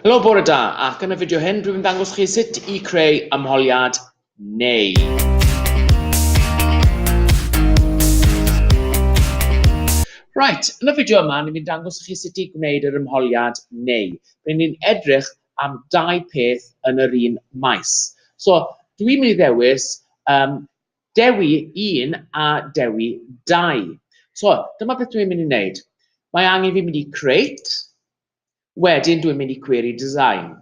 Helo bore da, ac yn y fideo hyn dwi'n dangos chi sut I creu ymholiad neu. Right, yn y fideo yma, ni'n dangos chi sut I gwneud yr ymholiad neu. Rydyn ni'n edrych am dau peth yn yr un maes. So, dwi'n mynd I ddewis Dewi 1 a Dewi 2. So, dyma beth dwi'n mynd I wneud. Mae angen fi mynd I create, wedyn dwi'n mynd I query design.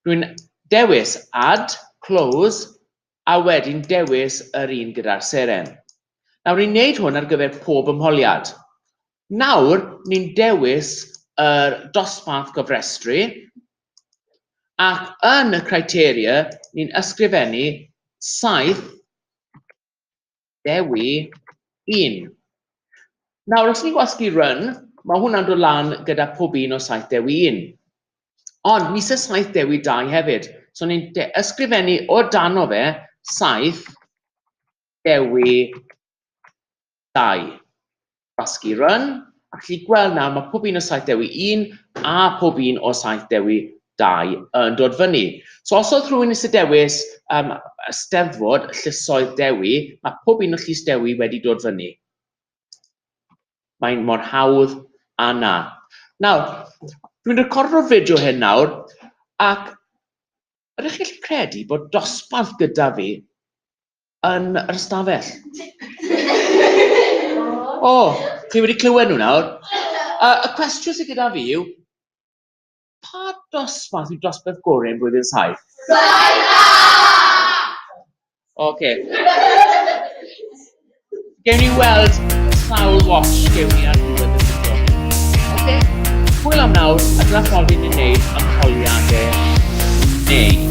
Dwi'n dewis add, close, a wedyn dewis yr un gyda'r seren. Nawr, ni'n neud hwn ar gyfer pob ymholiad. Nawr, ni'n dewis yr dosbarth gofrestru, ac yn y criteria, ni'n ysgrifennu saith Dewi 1. Nawr, os ni'n gwasgu run, mae hwnna'n dod lan gyda pob un o saith Dewi 1. Ond, ni sy'n saith Dewi 2 hefyd. So, ni'n ysgrifennu o dan o fe saith Dewi 2. Gwasgu run, a chi gweld nawr mae pob un o saith Dewi 1 a pob un o saith Dewi 2 yn dod fyny. So, os oedd rhywun sy'n dewis Eisteddfod llysoedd Dewi, mae pob un o llys Dewi wedi dod fyny. Mae'n mor hawdd a na. Nawr, dwi'n recordio'r fideo hyn nawr, ac ydych chi'n gallu credu bod dosbarth gyda fi yn yr ystafell? O, chi wedi clywed nhw nawr? Y cwestiwn sydd gyda fi yw, pa dosbarth yw dosbarth gorau yn blwyddyn saith? Oce. Gewn ni weld sawl watch gewn ni ar ddiwedd y fideo. Oce? Hwyl am nawr, a dyna ffordd i'n gwneud ymholiadau neu.